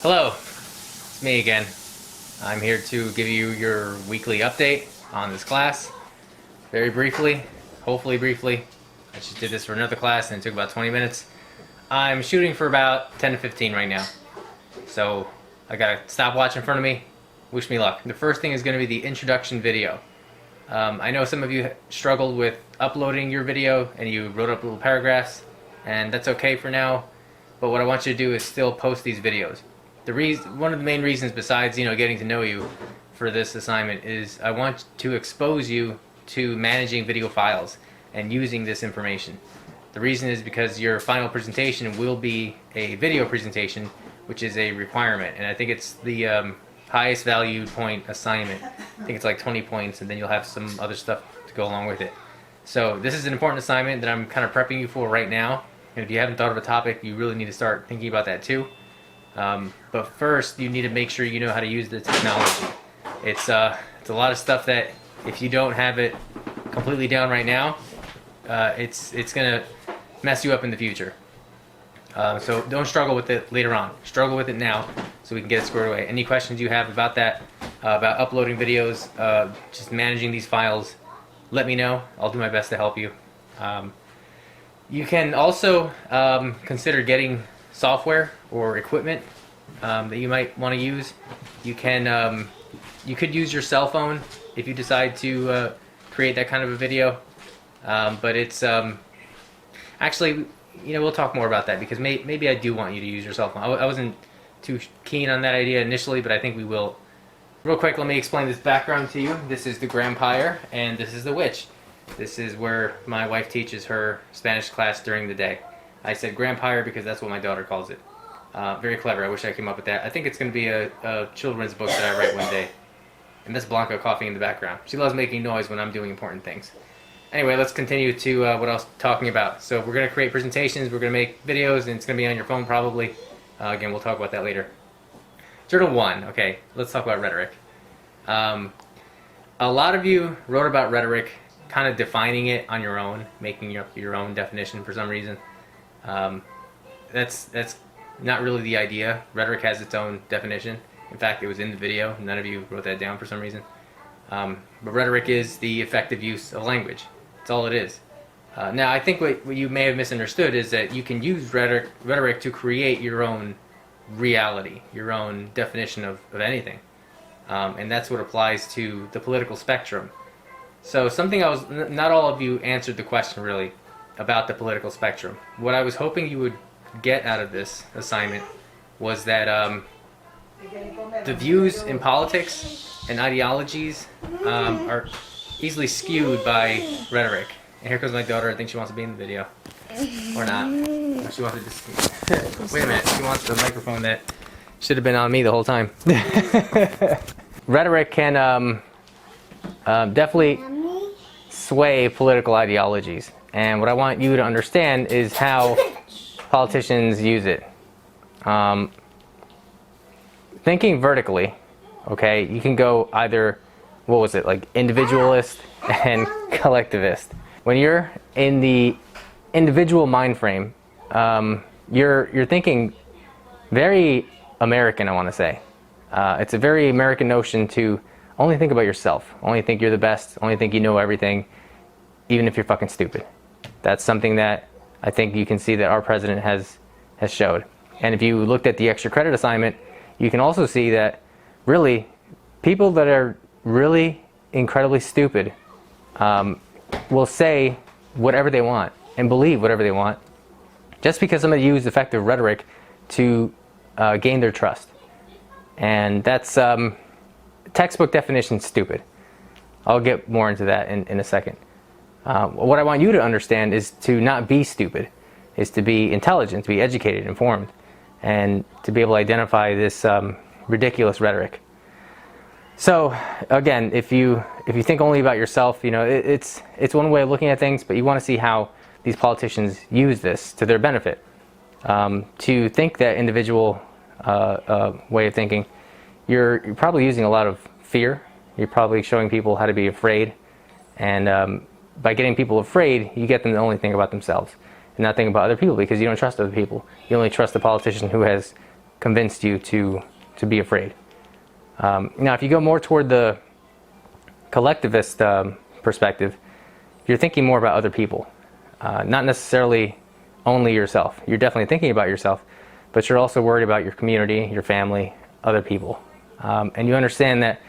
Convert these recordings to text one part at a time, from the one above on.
Hello, it's me again. I'm here to give you your weekly update on this class. Very briefly, hopefully briefly. I just did this for another class and it took about 20 minutes. I'm shooting for about 10 to 15 right now. So I got a stopwatch in front of me. Wish me luck. The first thing is going to be the introduction video. I know some of you struggled with uploading your video and you wrote up little paragraphs, and that's okay for now. But what I want you to do is still post these videos. One of the main reasons, besides getting to know you for this assignment, is I want to expose you to managing video files and using this information. The reason is because your final presentation will be a video presentation, which is a requirement, and I think it's the highest valued point assignment. I think it's like 20 points, and then you'll have some other stuff to go along with it. So this is an important assignment that I'm kind of prepping you for right now, and if you haven't thought of a topic, you really need to start thinking about that too. But first, you need to make sure you know how to use the technology. It's a lot of stuff that if you don't have it completely down right now, it's gonna mess you up in the future. So don't struggle with it later on. Struggle with it now so we can get it squared away. Any questions you have about that, about uploading videos, just managing these files, let me know. I'll do my best to help you. You can also consider getting software or equipment that you might want to use. You could use your cell phone if you decide to create that kind of a video, but it's actually, we'll talk more about that, because maybe I do want you to use your cell phone. I wasn't too keen on that idea initially, but I think we will. Real quick, let me explain this background to you. This is the Grandpire and this is the Witch. This is where my wife teaches her Spanish class during the day. I said Grandpire because that's what my daughter calls it. Very clever. I wish I came up with that. I think it's going to be a children's book that I write one day. And Miss Blanca coughing in the background. She loves making noise when I'm doing important things. Anyway, let's continue to what I was talking about. So we're going to create presentations, we're going to make videos, and it's going to be on your phone probably. Again, we'll talk about that later. Journal 1. Okay, let's talk about rhetoric. A lot of you wrote about rhetoric, kind of defining it on your own, making up your own definition for some reason. That's not really the idea. Rhetoric has its own definition. In fact, it was in the video. None of you wrote that down for some reason. But rhetoric is the effective use of language. That's all it is. Now, I think what you may have misunderstood is that you can use rhetoric to create your own reality, your own definition of anything. And that's what applies to the political spectrum. So not all of you answered the question really about the political spectrum. What I was hoping you would get out of this assignment was that the views in politics and ideologies are easily skewed by rhetoric. And here comes my daughter. I think she wants to be in the video. Or not. She wants to just... Wait a minute. She wants the microphone that should have been on me the whole time. Rhetoric can definitely sway political ideologies. And what I want you to understand is how politicians use it. Thinking vertically, okay, you can go either, what was it, like individualist and collectivist. When you're in the individual mind frame, you're thinking very American, I want to say. It's a very American notion to only think about yourself, only think you're the best, only think you know everything, even if you're fucking stupid. That's something that I think you can see that our president has showed. And if you looked at the extra credit assignment, you can also see that really people that are really incredibly stupid will say whatever they want and believe whatever they want just because somebody used effective rhetoric to gain their trust. And that's textbook definition stupid. I'll get more into that in a second. What I want you to understand is to not be stupid, is to be intelligent, to be educated, informed, and to be able to identify this ridiculous rhetoric. So again, if you think only about yourself, it's one way of looking at things, but you want to see how these politicians use this to their benefit. To think that individual way of thinking, you're probably using a lot of fear. You're probably showing people how to be afraid, and by getting people afraid, you get them to only think about themselves and not think about other people, because you don't trust other people. You only trust the politician who has convinced you to be afraid. Now, if you go more toward the collectivist perspective, you're thinking more about other people, not necessarily only yourself. You're definitely thinking about yourself, but you're also worried about your community, your family, other people. And you understand that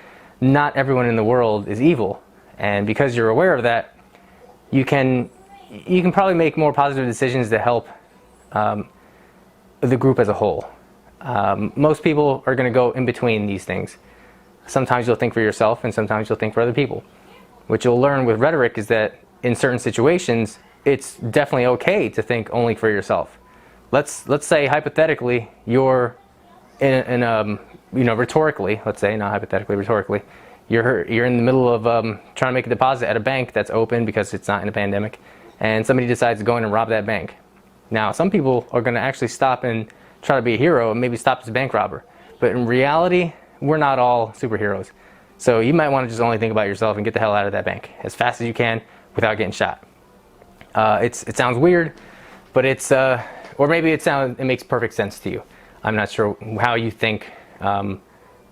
not everyone in the world is evil. And because you're aware of that, you can probably make more positive decisions to help the group as a whole. Most people are going to go in between these things. Sometimes you'll think for yourself, and sometimes you'll think for other people. What you'll learn with rhetoric is that in certain situations, it's definitely okay to think only for yourself. Let's say hypothetically you're rhetorically, let's say, not hypothetically, rhetorically, you're in the middle of trying to make a deposit at a bank that's open because it's not in a pandemic, and somebody decides to go in and rob that bank. Now, some people are going to actually stop and try to be a hero and maybe stop this bank robber. But in reality, we're not all superheroes. So you might want to just only think about yourself and get the hell out of that bank as fast as you can without getting shot. It sounds weird, but or maybe it makes perfect sense to you. I'm not sure how you think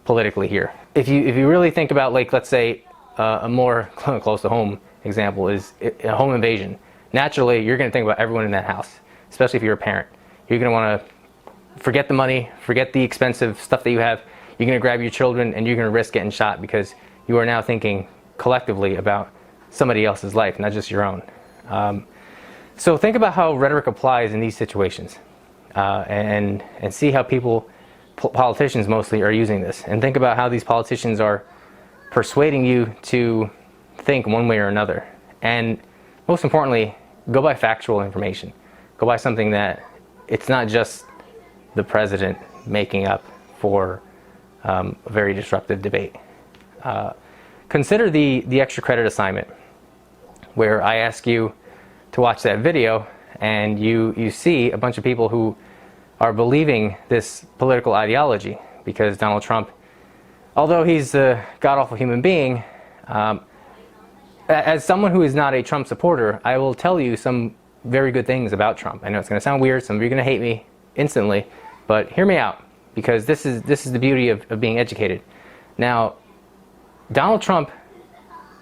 politically here. If you really think about, like, let's say a more close to home example is a home invasion. Naturally, you're going to think about everyone in that house, especially if you're a parent. You're going to want to forget the money, forget the expensive stuff that you have. You're going to grab your children and you're going to risk getting shot because you are now thinking collectively about somebody else's life, not just your own. So think about how rhetoric applies in these situations, and see how politicians mostly, are using this. And think about how these politicians are persuading you to think one way or another. And most importantly, go by factual information. Go by something that it's not just the president making up for a very disruptive debate. Consider the extra credit assignment, where I ask you to watch that video and you see a bunch of people who are believing this political ideology because Donald Trump, although he's a god-awful human being, as someone who is not a Trump supporter, I will tell you some very good things about Trump. I know it's going to sound weird, some of you are going to hate me instantly, but hear me out, because this is the beauty of being educated. Now, Donald Trump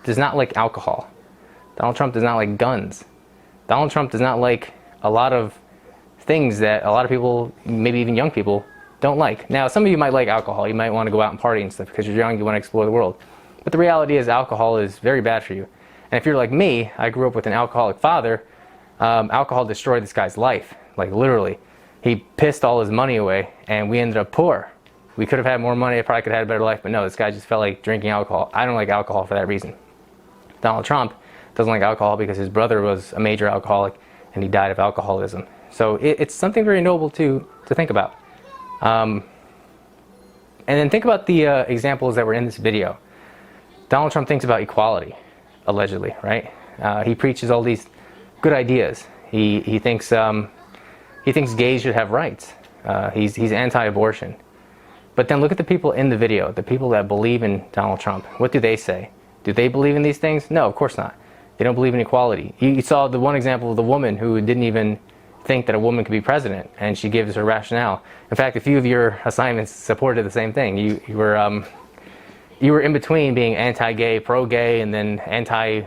does not like alcohol. Donald Trump does not like guns. Donald Trump does not like a lot of things that a lot of people, maybe even young people, don't like. Now, some of you might like alcohol. You might want to go out and party and stuff because you're young, you want to explore the world. But the reality is alcohol is very bad for you. And if you're like me, I grew up with an alcoholic father. Alcohol destroyed this guy's life, like literally. He pissed all his money away and we ended up poor. We could have had more money, I probably could have had a better life, but no, this guy just felt like drinking alcohol. I don't like alcohol for that reason. Donald Trump doesn't like alcohol because his brother was a major alcoholic and he died of alcoholism. So it's something very noble to think about. And then think about the examples that were in this video. Donald Trump thinks about equality, allegedly, right? He preaches all these good ideas. He thinks gays should have rights. He's anti-abortion. But then look at the people in the video, the people that believe in Donald Trump. What do they say? Do they believe in these things? No, of course not. They don't believe in equality. You saw the one example of the woman who didn't even think that a woman could be president, and she gives her rationale. In fact, a few of your assignments supported the same thing. You were in between being anti-gay, pro-gay, and then anti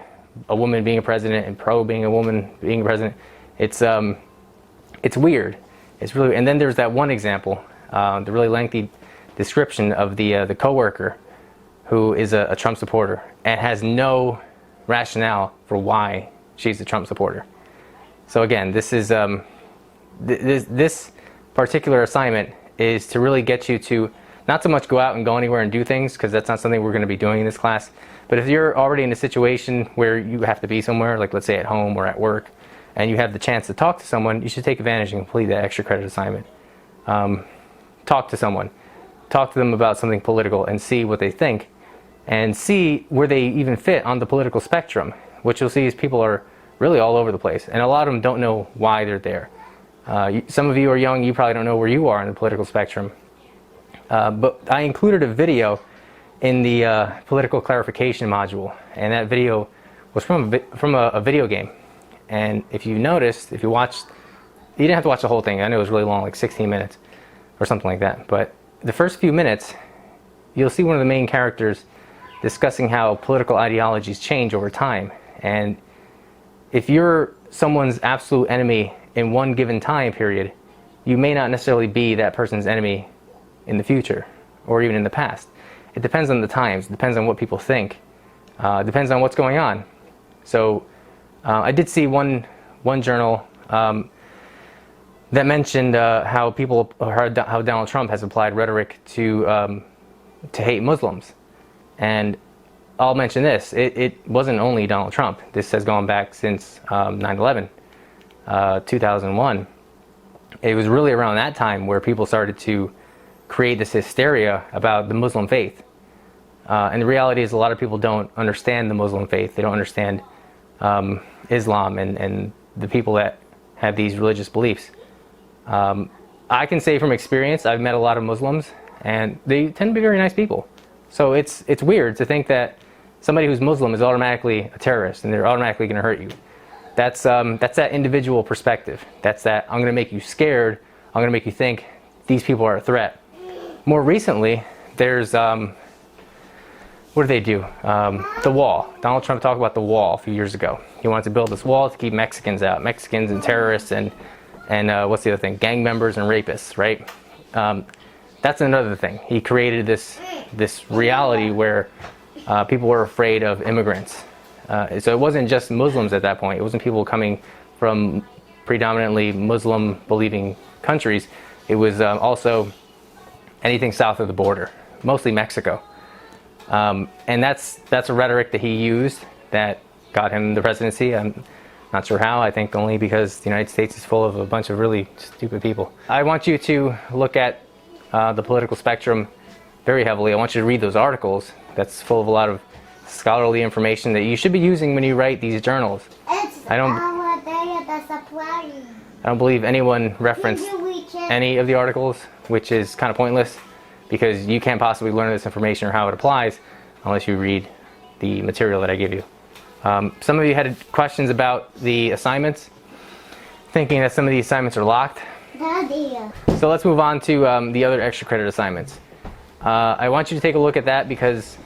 a woman being a president and pro being a woman being a president. It's weird. It's really. And then there's that one example, the really lengthy description of the coworker who is a Trump supporter and has no rationale for why she's a Trump supporter. So again, this is this particular assignment is to really get you to not so much go out and go anywhere and do things, because that's not something we're going to be doing in this class. But if you're already in a situation where you have to be somewhere, like let's say at home or at work, and you have the chance to talk to someone, you should take advantage and complete that extra credit assignment. Talk to someone. Talk to them about something political and see what they think, and see where they even fit on the political spectrum. What you'll see is people are really all over the place, and a lot of them don't know why they're there. Some of you are young, you probably don't know where you are in the political spectrum. But I included a video in the political clarification module, and that video was from a video game. And if you noticed, if you watched, you didn't have to watch the whole thing. I know it was really long, like 16 minutes. or something like that. But the first few minutes, you'll see one of the main characters discussing how political ideologies change over time. And if you're someone's absolute enemy in one given time period, you may not necessarily be that person's enemy in the future or even in the past. It depends on the times, it depends on what people think, it depends on what's going on. So I did see one journal that mentioned how Donald Trump has applied rhetoric to hate Muslims. And I'll mention this, it wasn't only Donald Trump. This has gone back since 9/11, 2001. It was really around that time where people started to create this hysteria about the Muslim faith. And the reality is a lot of people don't understand the Muslim faith. They don't understand Islam and the people that have these religious beliefs. I can say from experience, I've met a lot of Muslims, and they tend to be very nice people. So it's weird to think that somebody who's Muslim is automatically a terrorist and they're automatically going to hurt you. That's that individual perspective. That's that I'm going to make you scared. I'm going to make you think these people are a threat. More recently, there's what do they do? The wall. Donald Trump talked about the wall a few years ago. He wanted to build this wall to keep Mexicans out. Mexicans and terrorists and what's the other thing? Gang members and rapists, right? That's another thing. He created this reality where people were afraid of immigrants. So it wasn't just Muslims at that point. It wasn't people coming from predominantly Muslim-believing countries. It was also anything south of the border, mostly Mexico. And that's a rhetoric that he used that got him the presidency. I'm not sure how. I think only because the United States is full of a bunch of really stupid people. I want you to look at the political spectrum very heavily. I want you to read those articles. That's full of a lot of scholarly information that you should be using when you write these journals. I don't believe anyone referenced any of the articles, which is kind of pointless because you can't possibly learn this information or how it applies unless you read the material that I give you. Some of you had questions about the assignments, thinking that some of the assignments are locked. So let's move on to the other extra credit assignments. I want you to take a look at that because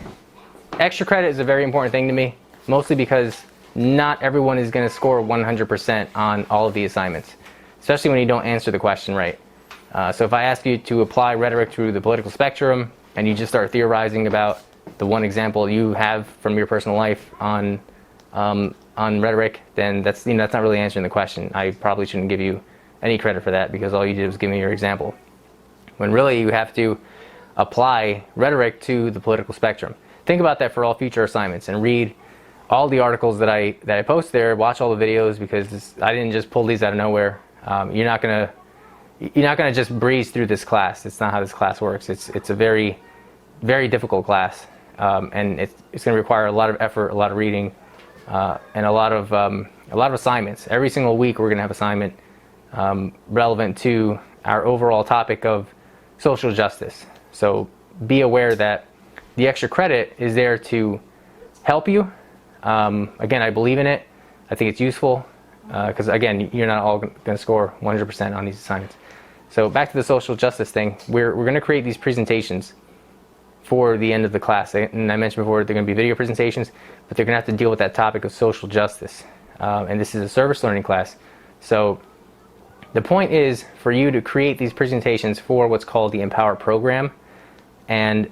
extra credit is a very important thing to me, mostly because not everyone is going to score 100% on all of the assignments, especially when you don't answer the question right. So if I ask you to apply rhetoric through the political spectrum and you just start theorizing about the one example you have from your personal life on rhetoric, then that's not really answering the question. I probably shouldn't give you any credit for that because all you did was give me your example. When really you have to apply rhetoric to the political spectrum. Think about that for all future assignments and read all the articles that I post there. Watch all the videos because I didn't just pull these out of nowhere. You're not gonna just breeze through this class. It's not how this class works. It's a very, very difficult class, and it's going to require a lot of effort, a lot of reading, and a lot of assignments. Every single week we're going to have assignment relevant to our overall topic of social justice. So be aware that the extra credit is there to help you. Again, I believe in it. I think it's useful because, again, you're not all going to score 100% on these assignments. So back to the social justice thing, we're going to create these presentations for the end of the class. And I mentioned before they're going to be video presentations, but they're going to have to deal with that topic of social justice. And this is a service learning class. So the point is for you to create these presentations for what's called the Empower program. And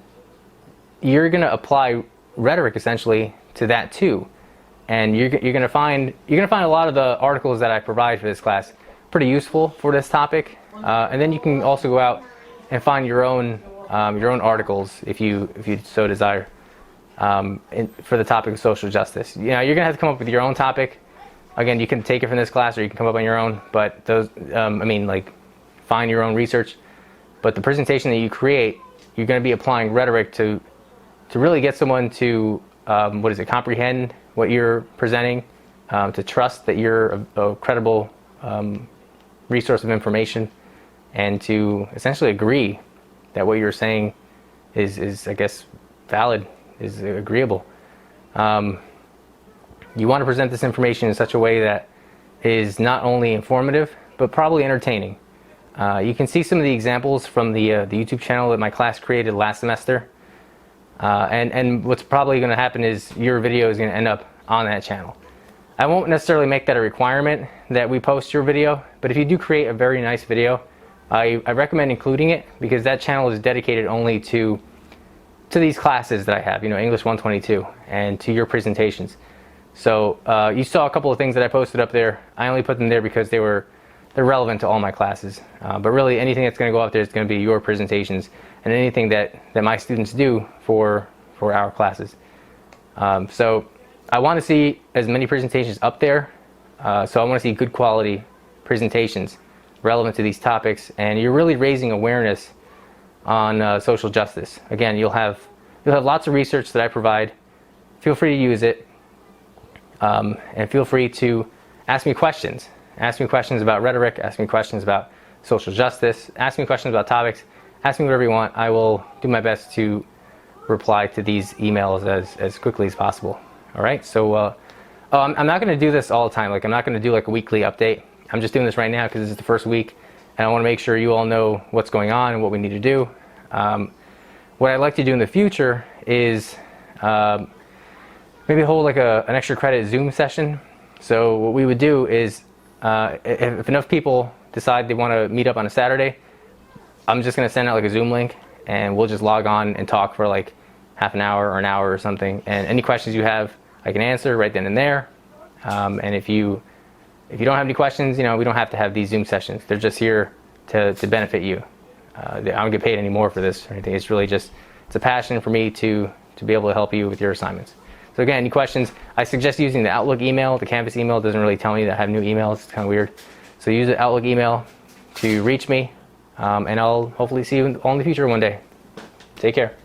you're going to apply rhetoric essentially to that too. And you're going to find a lot of the articles that I provide for this class pretty useful for this topic. And then you can also go out and find your own articles if you so desire for the topic of social justice. You're going to have to come up with your own topic. Again, you can take it from this class or you can come up on your own. But those, find your own research. But the presentation that you create, you're going to be applying rhetoric to really get someone to comprehend what you're presenting, to trust that you're a credible resource of information, and to essentially agree that what you're saying is I guess valid, is agreeable. You want to present this information in such a way that is not only informative but probably entertaining. You can see some of the examples from the YouTube channel that my class created last semester. And what's probably going to happen is your video is going to end up on that channel. I won't necessarily make that a requirement that we post your video, but if you do create a very nice video, I recommend including it, because that channel is dedicated only to these classes that I have, English 122, and to your presentations. So you saw a couple of things that I posted up there. I only put them there because they're relevant to all my classes. But really, anything that's going to go up there is going to be your presentations and anything that my students do for our classes. So I want to see as many presentations up there. So I want to see good quality presentations relevant to these topics, and you're really raising awareness on social justice. Again, you'll have lots of research that I provide. Feel free to use it, and feel free to ask me questions. Ask me questions about rhetoric. Ask me questions about social justice. Ask me questions about topics. Ask me whatever you want. I will do my best to reply to these emails as quickly as possible. All right. So I'm not going to do this all the time. Like, I'm not going to do like a weekly update. I'm just doing this right now because this is the first week, and I want to make sure you all know what's going on and what we need to do. What I'd like to do in the future is maybe hold like an extra credit Zoom session. So what we would do is, if enough people decide they want to meet up on a Saturday, I'm just going to send out like a Zoom link, and we'll just log on and talk for like half an hour or an hour or something. And any questions you have, I can answer right then and there. And if you don't have any questions, we don't have to have these Zoom sessions. They're just here to benefit you. I don't get paid any more for this or anything. It's really just, it's a passion for me to be able to help you with your assignments. So again, any questions, I suggest using the Outlook email. The Canvas email doesn't really tell me that I have new emails. It's kind of weird. So use the Outlook email to reach me, and I'll hopefully see you all in the future one day. Take care.